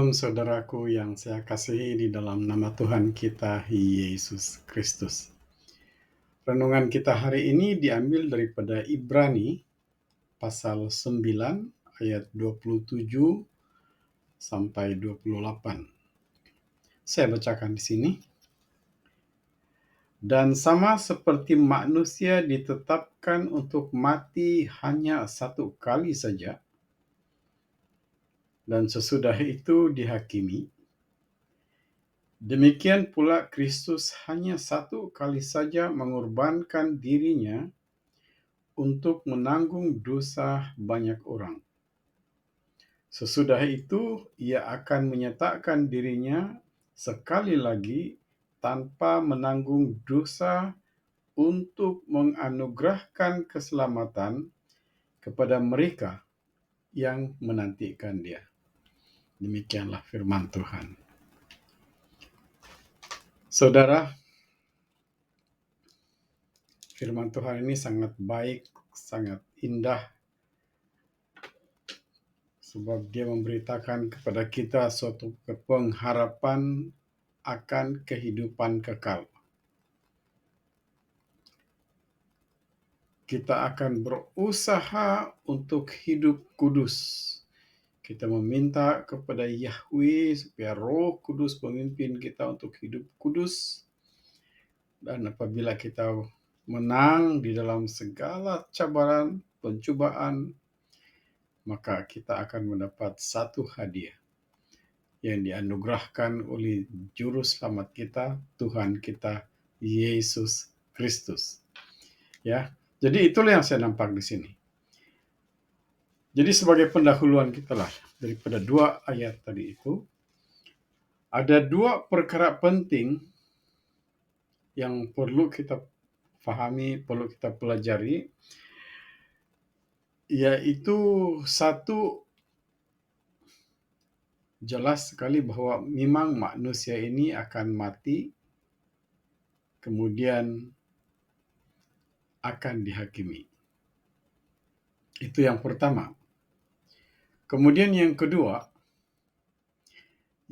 Shalom saudaraku yang saya kasihi di dalam nama Tuhan kita Yesus Kristus. Renungan kita hari ini diambil daripada Ibrani pasal 9 ayat 27 sampai 28. Saya bacakan di sini. Dan sama seperti manusia ditetapkan untuk mati hanya satu kali saja, dan sesudah itu dihakimi, demikian pula Kristus hanya satu kali saja mengorbankan dirinya untuk menanggung dosa banyak orang. Sesudah itu ia akan menyatakan dirinya sekali lagi tanpa menanggung dosa untuk menganugerahkan keselamatan kepada mereka yang menantikan Dia. Demikianlah firman Tuhan. Saudara, firman Tuhan ini sangat baik, sangat indah, sebab dia memberitakan kepada kita suatu pengharapan akan kehidupan kekal. Kita akan berusaha untuk hidup kudus. Kita meminta kepada Yahweh supaya Roh Kudus memimpin kita untuk hidup kudus. Dan apabila kita menang di dalam segala cabaran, pencobaan, maka kita akan mendapat satu hadiah yang dianugerahkan oleh Juru Selamat kita, Tuhan kita, Yesus Kristus. Ya, jadi itulah yang saya nampak di sini. Jadi sebagai pendahuluan kita lah daripada 2 ayat tadi itu, ada 2 perkara penting yang perlu kita fahami, perlu kita pelajari, yaitu satu, jelas sekali bahwa memang manusia ini akan mati, kemudian akan dihakimi. Itu yang pertama. Kemudian yang kedua,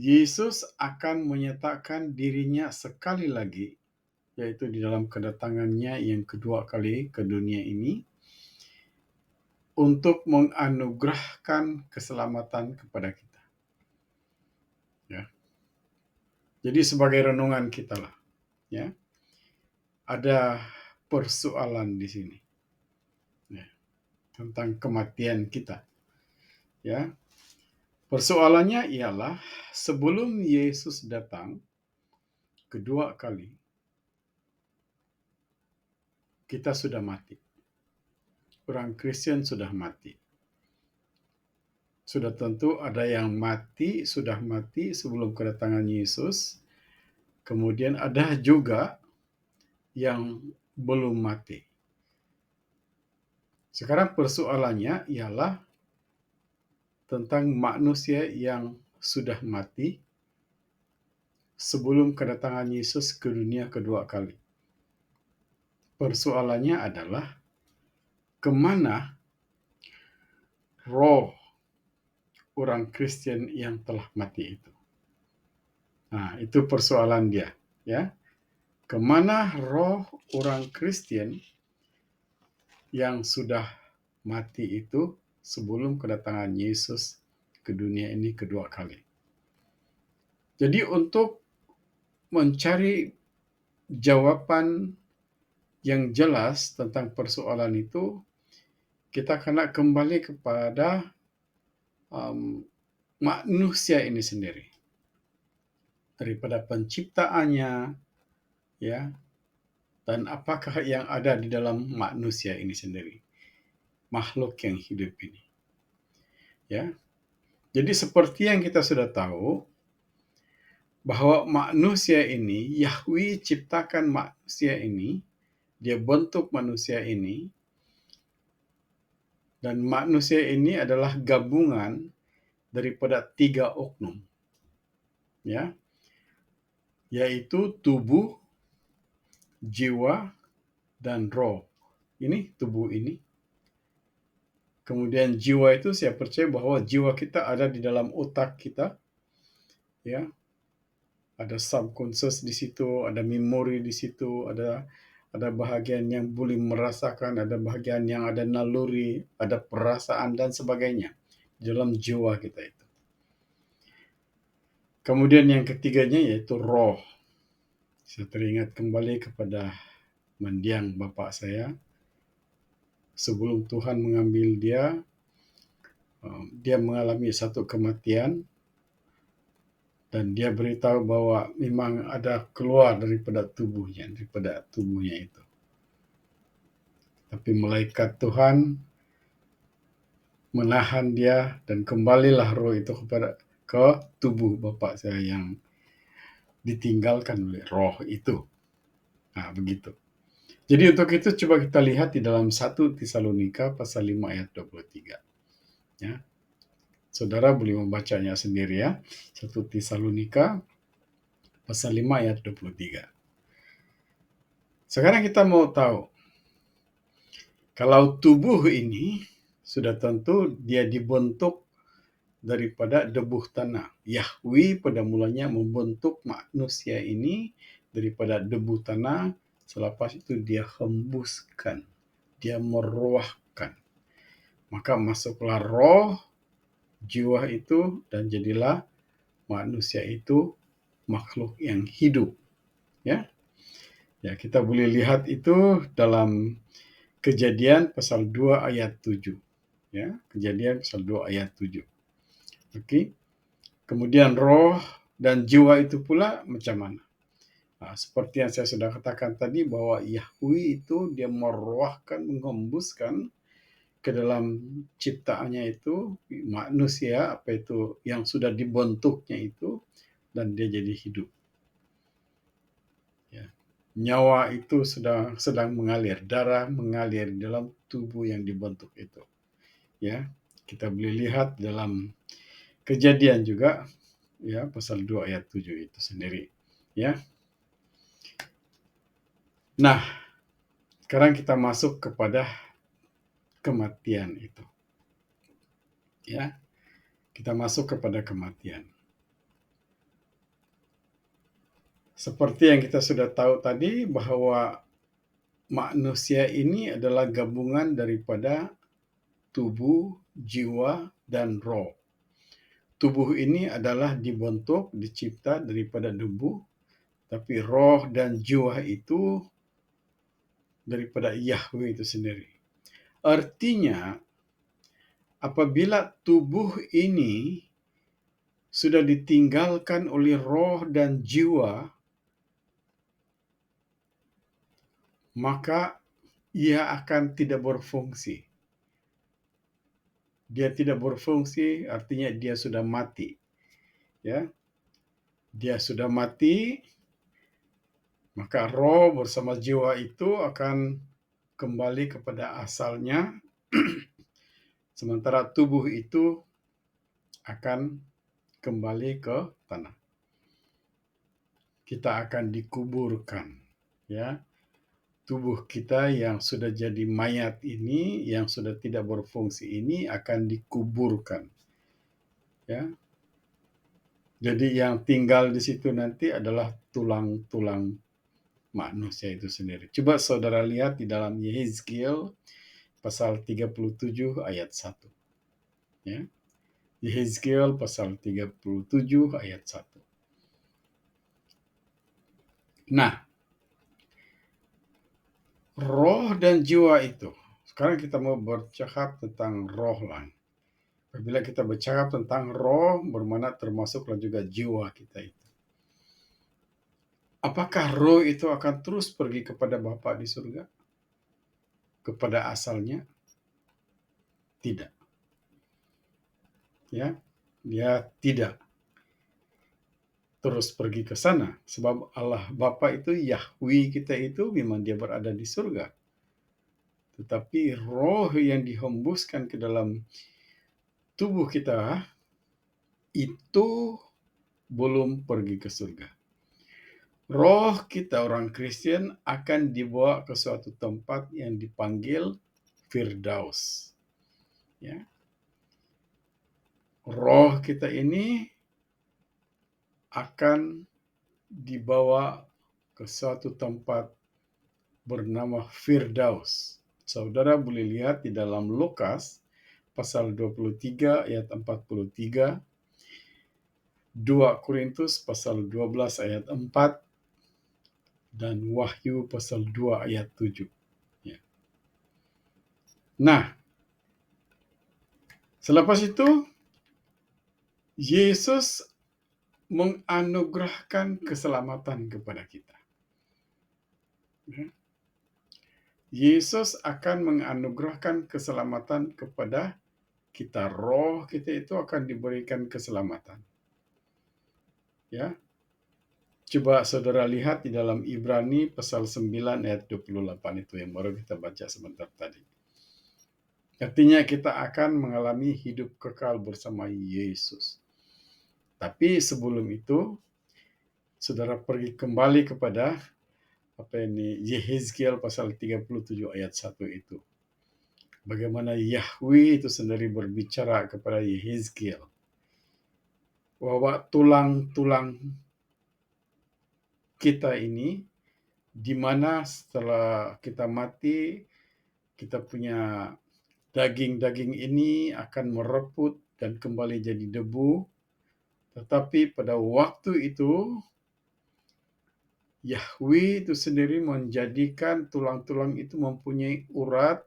Yesus akan menyatakan dirinya sekali lagi, yaitu di dalam kedatangannya yang kedua kali ke dunia ini, untuk menganugerahkan keselamatan kepada kita. Ya. Jadi sebagai renungan kita lah, ya, ada persoalan di sini, ya, tentang kematian kita. Ya, persoalannya ialah sebelum Yesus datang kedua kali, kita sudah mati. Orang Kristen sudah mati. Sudah tentu ada yang sudah mati sebelum kedatangan Yesus. Kemudian ada juga yang belum mati. Sekarang persoalannya ialah tentang manusia yang sudah mati sebelum kedatangan Yesus ke dunia kedua kali. Persoalannya adalah kemana roh orang Kristen yang telah mati itu. Nah, itu persoalan dia, ya. Kemana roh orang Kristen yang sudah mati itu sebelum kedatangan Yesus ke dunia ini kedua kali. Jadi untuk mencari jawaban yang jelas tentang persoalan itu, kita kena kembali kepada manusia ini sendiri. Daripada penciptaannya, ya, dan apakah yang ada di dalam manusia ini sendiri, makhluk yang hidup ini. Ya, jadi seperti yang kita sudah tahu, bahwa manusia ini, Yahweh ciptakan manusia ini, dia bentuk manusia ini, dan manusia ini adalah gabungan daripada 3 oknum, ya, yaitu tubuh, jiwa, dan roh. Ini tubuh ini. Kemudian jiwa itu saya percaya bahwa jiwa kita ada di dalam otak kita. ya. Ada subconscious di situ, ada memori di situ, ada bahagian yang boleh merasakan, ada bahagian yang ada naluri, ada perasaan dan sebagainya dalam jiwa kita itu. Kemudian yang ketiganya yaitu roh. Saya teringat kembali kepada mendiang bapak saya. Sebelum Tuhan mengambil dia, dia mengalami satu kematian dan dia beritahu bahwa memang ada keluar daripada tubuhnya itu. Tapi malaikat Tuhan menahan dia dan kembalilah roh itu ke tubuh bapak saya yang ditinggalkan oleh roh itu. Nah, begitu. Jadi untuk itu coba kita lihat di dalam 1 Tesalonika pasal 5 ayat 23. Ya. Saudara boleh membacanya sendiri ya. 1 Tesalonika pasal 5 ayat 23. Sekarang kita mau tahu, kalau tubuh ini sudah tentu dia dibentuk daripada debu tanah. Yahweh pada mulanya membentuk manusia ini daripada debu tanah, selepas itu dia hembuskan, dia meruahkan. Maka masuklah roh, jiwa itu, dan jadilah manusia itu makhluk yang hidup. Ya, kita boleh lihat itu dalam Kejadian pasal 2 ayat 7. Ya, Kejadian pasal 2 ayat 7. Oke. Kemudian roh dan jiwa itu pula macam mana? Nah, seperti yang saya sudah katakan tadi bahwa Yahweh itu dia meruahkan, menghembuskan ke dalam ciptaannya itu manusia, apa itu yang sudah dibentuknya itu, dan dia jadi hidup. Ya. Nyawa itu sedang mengalir, darah mengalir dalam tubuh yang dibentuk itu. Ya, kita boleh lihat dalam Kejadian juga, ya, pasal 2 ayat 7 itu sendiri. Ya. Nah, sekarang kita masuk kepada kematian itu. Ya, kita masuk kepada kematian. Seperti yang kita sudah tahu tadi bahwa manusia ini adalah gabungan daripada tubuh, jiwa, dan roh. Tubuh ini adalah dibentuk, dicipta daripada debu, tapi roh dan jiwa itu daripada Yahweh itu sendiri. Artinya, apabila tubuh ini sudah ditinggalkan oleh roh dan jiwa, maka ia akan tidak berfungsi. Dia tidak berfungsi, artinya dia sudah mati. Ya, dia sudah mati, maka roh bersama jiwa itu akan kembali kepada asalnya, sementara tubuh itu akan kembali ke tanah. Kita akan dikuburkan, ya. Tubuh kita yang sudah jadi mayat ini, yang sudah tidak berfungsi ini akan dikuburkan. Ya. Jadi yang tinggal di situ nanti adalah tulang-tulang manusia itu sendiri. Coba saudara lihat di dalam Yehezkiel pasal 37 ayat 1. Ya. Yehezkiel pasal 37 ayat 1. Nah, roh dan jiwa itu. Sekarang kita mau bercakap tentang roh lah. Apabila kita bercakap tentang roh, bermakna termasuklah juga jiwa kita itu. Apakah roh itu akan terus pergi kepada Bapa di surga? Kepada asalnya? Tidak. Ya, dia tidak terus pergi ke sana. Sebab Allah Bapa itu, Yahweh kita itu memang dia berada di surga. Tetapi roh yang dihembuskan ke dalam tubuh kita itu belum pergi ke surga. Roh kita orang Kristen akan dibawa ke suatu tempat yang dipanggil Firdaus. Ya. Roh kita ini akan dibawa ke suatu tempat bernama Firdaus. Saudara boleh lihat di dalam Lukas pasal 23 ayat 43, 2 Korintus pasal 12 ayat 4, dan Wahyu pasal 2 ayat 7. Ya. Nah, selepas itu Yesus menganugerahkan keselamatan kepada kita. Ya. Yesus akan menganugerahkan keselamatan kepada kita. Roh kita itu akan diberikan keselamatan. Ya. Coba saudara lihat di dalam Ibrani pasal 9 ayat 28 itu yang baru kita baca sebentar tadi. Artinya kita akan mengalami hidup kekal bersama Yesus. Tapi sebelum itu, saudara pergi kembali kepada Yehezkiel pasal 37 ayat 1 itu. Bagaimana Yahweh itu sendiri berbicara kepada Yehezkiel bahwa tulang-tulang kita ini, di mana setelah kita mati, kita punya daging-daging ini akan mereput dan kembali jadi debu. Tetapi pada waktu itu, Yahweh itu sendiri menjadikan tulang-tulang itu mempunyai urat,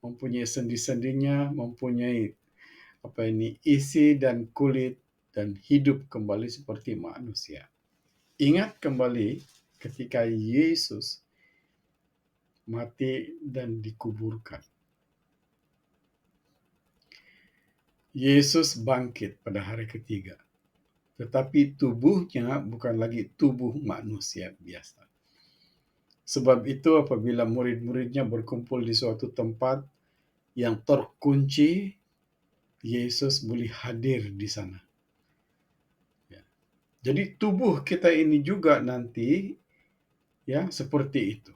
mempunyai sendi-sendinya, mempunyai isi dan kulit, dan hidup kembali seperti manusia. Ingat kembali ketika Yesus mati dan dikuburkan. Yesus bangkit pada hari ketiga. Tetapi tubuhnya bukan lagi tubuh manusia biasa. Sebab itu apabila murid-muridnya berkumpul di suatu tempat yang terkunci, Yesus boleh hadir di sana. Ya. Jadi tubuh kita ini juga nanti ya seperti itu.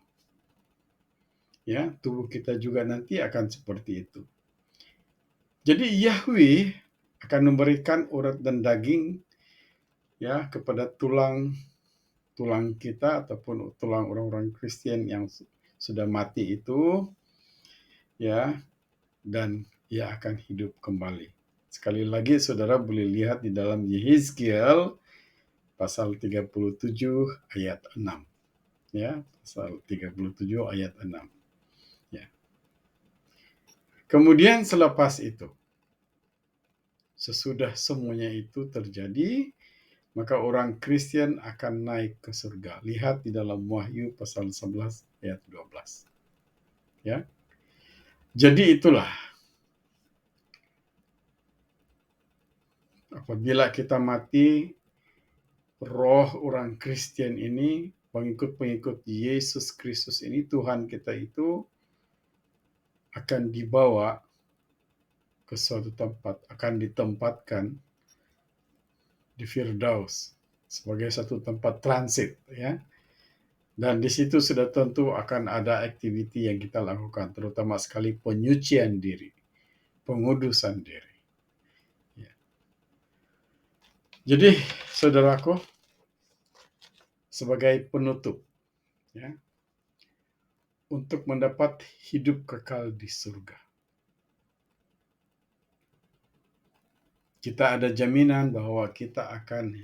Ya, tubuh kita juga nanti akan seperti itu. Jadi Yahweh akan memberikan urat dan daging ya kepada tulang kita ataupun tulang orang-orang Kristen yang sudah mati itu, ya, dan ia akan hidup kembali. Sekali lagi saudara boleh lihat di dalam Yehezkiel pasal 37 ayat 6. Ya, pasal 37 ayat 6. Ya. Kemudian selepas itu, sesudah semuanya itu terjadi, maka orang Kristen akan naik ke surga. Lihat di dalam Wahyu pasal 11 ayat 12. Ya. Jadi itulah, apabila kita mati, roh orang Kristen ini, pengikut-pengikut Yesus Kristus ini, Tuhan kita itu akan dibawa ke suatu tempat, akan ditempatkan di Firdaus sebagai satu tempat transit, ya. Dan di situ sudah tentu akan ada aktiviti yang kita lakukan, terutama sekali penyucian diri, pengudusan diri. Ya. Jadi, saudaraku, sebagai penutup, ya, untuk mendapat hidup kekal di surga, kita ada jaminan bahwa kita akan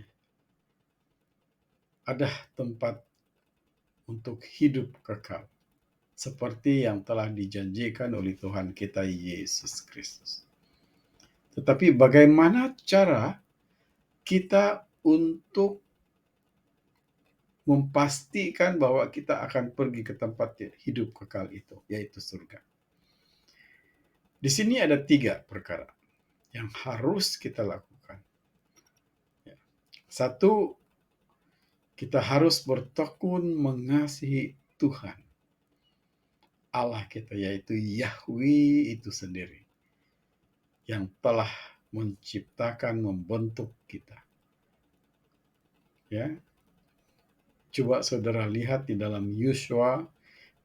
ada tempat untuk hidup kekal, seperti yang telah dijanjikan oleh Tuhan kita Yesus Kristus. Tetapi bagaimana cara kita untuk memastikan bahwa kita akan pergi ke tempat hidup kekal itu, yaitu surga? Di sini ada 3 perkara yang harus kita lakukan. Satu, kita harus bertekun mengasihi Tuhan, Allah kita, yaitu Yahweh itu sendiri, yang telah menciptakan, membentuk kita. Ya. Coba saudara lihat di dalam Yosua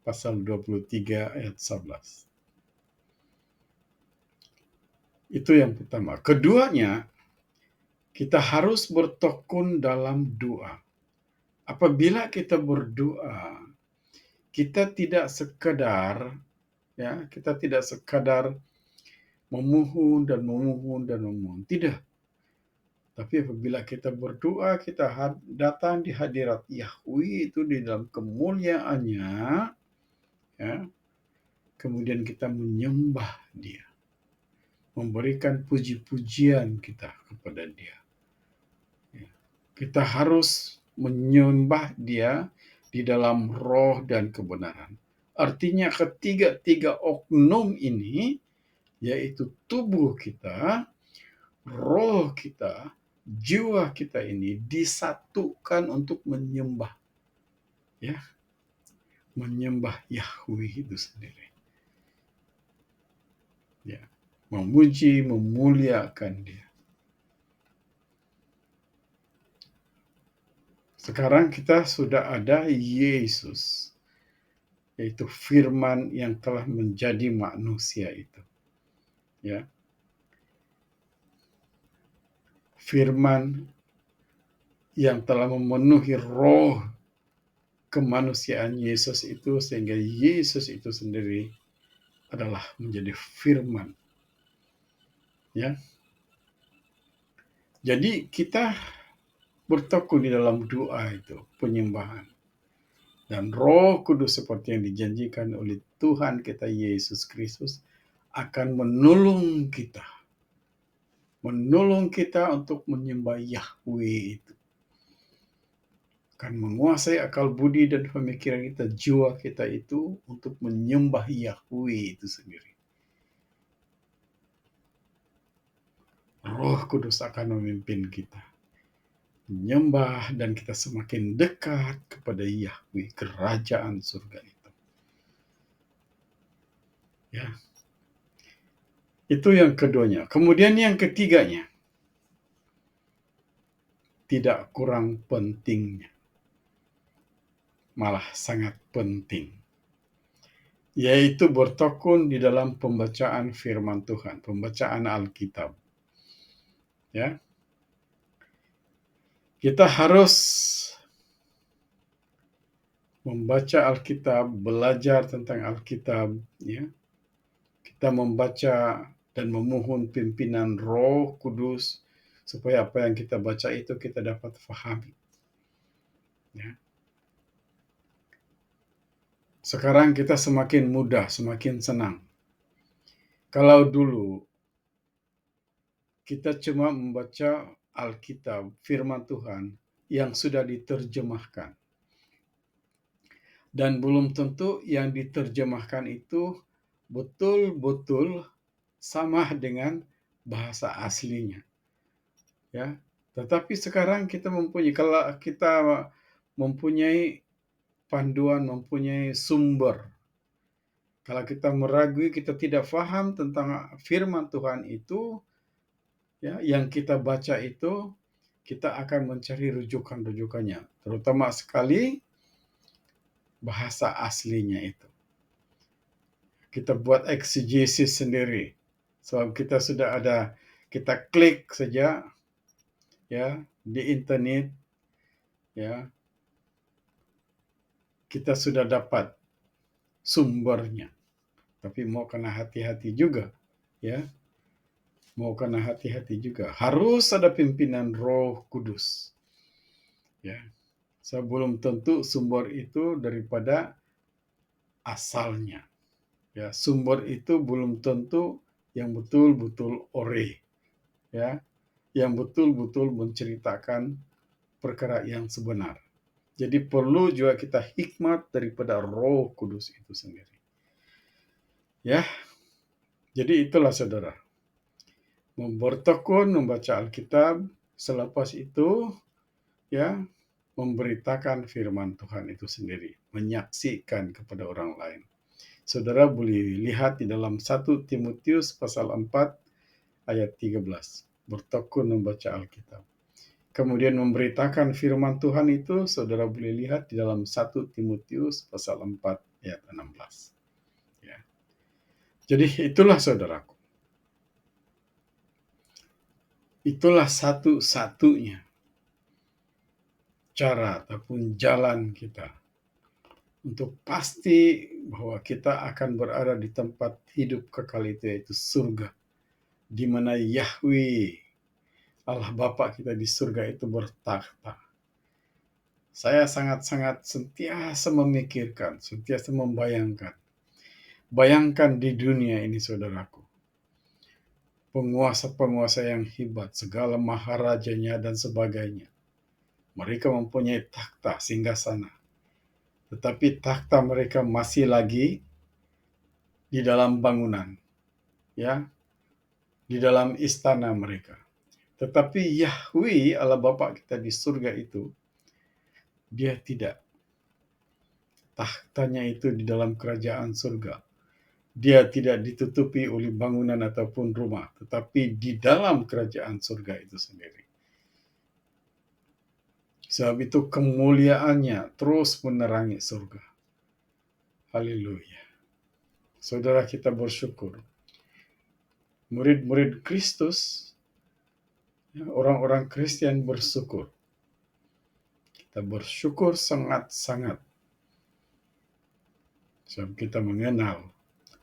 pasal 23 ayat 11. Itu yang pertama. Keduanya, Kita harus bertekun dalam doa. Apabila kita berdoa, kita tidak sekadar kita tidak sekadar memohon dan memohon dan memohon. Tidak. Tapi apabila kita berdoa, kita datang di hadirat Yahweh itu di dalam kemuliaannya, ya, kemudian kita menyembah Dia, memberikan puji-pujian kita kepada Dia. Ya. Kita harus menyembah Dia di dalam roh dan kebenaran. Artinya ketiga-tiga oknum ini, yaitu tubuh kita, roh kita, jiwa kita ini disatukan untuk menyembah, ya, menyembah Yahweh itu sendiri, ya, memuji, memuliakan Dia. Sekarang kita sudah ada Yesus, yaitu Firman yang telah menjadi manusia itu, ya, Firman yang telah memenuhi roh kemanusiaan Yesus itu, sehingga Yesus itu sendiri adalah menjadi firman, ya. Jadi kita bertekun di dalam doa itu, penyembahan. Dan Roh Kudus seperti yang dijanjikan oleh Tuhan kita Yesus Kristus akan menolong kita untuk menyembah Yahweh itu. Akan menguasai akal budi dan pemikiran kita, jiwa kita itu untuk menyembah Yahweh itu sendiri. Roh Kudus akan memimpin kita menyembah dan kita semakin dekat kepada Yahweh, kerajaan surga itu. Ya. Itu yang keduanya. Kemudian yang ketiganya, tidak kurang pentingnya, malah sangat penting, yaitu bertekun di dalam pembacaan firman Tuhan, pembacaan Alkitab. Ya. Kita harus membaca Alkitab, belajar tentang Alkitab, ya. Kita membaca dan memohon pimpinan Roh Kudus supaya apa yang kita baca itu kita dapat fahami. Ya. Sekarang kita semakin mudah, semakin senang. Kalau dulu kita cuma membaca Alkitab, firman Tuhan yang sudah diterjemahkan. Dan belum tentu yang diterjemahkan itu betul-betul sama dengan bahasa aslinya. Ya. Tetapi sekarang kalau kita mempunyai panduan, mempunyai sumber. Kalau kita meragui, kita tidak paham tentang firman Tuhan itu, ya, yang kita baca itu, kita akan mencari rujukan-rujukannya, terutama sekali bahasa aslinya itu. Kita buat eksegesis sendiri. Sebab kita sudah ada, kita klik saja, ya, di internet, ya, kita sudah dapat sumbernya. Tapi mau kena hati-hati juga, ya. Mau kena hati-hati juga. Harus ada pimpinan Roh Kudus. Ya. Sebelum tentu sumber itu daripada asalnya. Ya, sumber itu belum tentu yang betul-betul ore. Ya, yang betul-betul menceritakan perkara yang sebenar. Jadi perlu juga kita hikmat daripada Roh Kudus itu sendiri. Ya. Jadi itulah saudara. Bertekun membaca Alkitab, selepas itu, ya, memberitakan firman Tuhan itu sendiri, menyaksikan kepada orang lain. Saudara boleh lihat di dalam 1 Timotius pasal 4 ayat 13. Bertekun membaca Alkitab. Kemudian memberitakan firman Tuhan itu, saudara boleh lihat di dalam 1 Timotius pasal 4 ayat 16. Ya. Jadi itulah saudaraku. Itulah satu-satunya cara ataupun jalan kita untuk pasti bahwa kita akan berada di tempat hidup kekal itu, yaitu surga, di mana Yahweh, Allah Bapa kita di surga itu bertakhta. Saya sangat-sangat sentiasa memikirkan, sentiasa membayangkan. Bayangkan di dunia ini, saudaraku, penguasa-penguasa yang hebat, segala maharajanya dan sebagainya. Mereka mempunyai takhta singgasana. Tetapi takhta mereka masih lagi di dalam bangunan, ya, di dalam istana mereka. Tetapi Yahweh, Allah Bapa kita di surga itu, dia tidak. Tahtanya itu di dalam kerajaan surga. Dia tidak ditutupi oleh bangunan ataupun rumah, tetapi di dalam kerajaan surga itu sendiri. Sebab itu kemuliaannya terus menerangi surga. Haleluya. Saudara, kita bersyukur. Murid-murid Kristus, orang-orang Kristen bersyukur. Kita bersyukur sangat-sangat. Sebab kita mengenal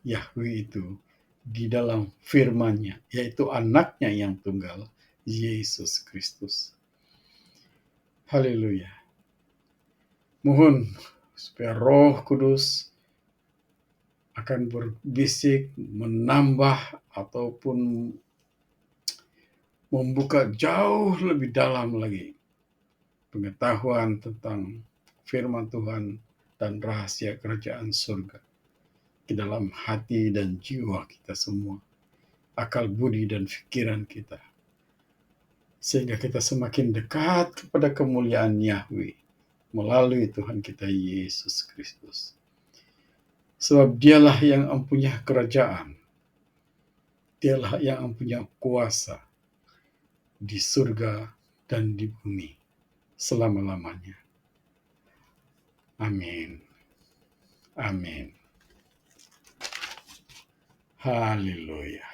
Yahweh itu di dalam firman-Nya, yaitu anaknya yang tunggal, Yesus Kristus. Haleluya. Mohon supaya Roh Kudus akan berbisik, menambah ataupun membuka jauh lebih dalam lagi pengetahuan tentang firman Tuhan dan rahasia kerajaan surga di dalam hati dan jiwa kita semua, akal budi dan pikiran kita, sehingga kita semakin dekat kepada kemuliaan Yahweh melalui Tuhan kita Yesus Kristus. Sebab dialah yang mempunyai kerajaan, dialah yang mempunyai kuasa di surga dan di bumi selama-lamanya. Amin. Amin. Haleluya.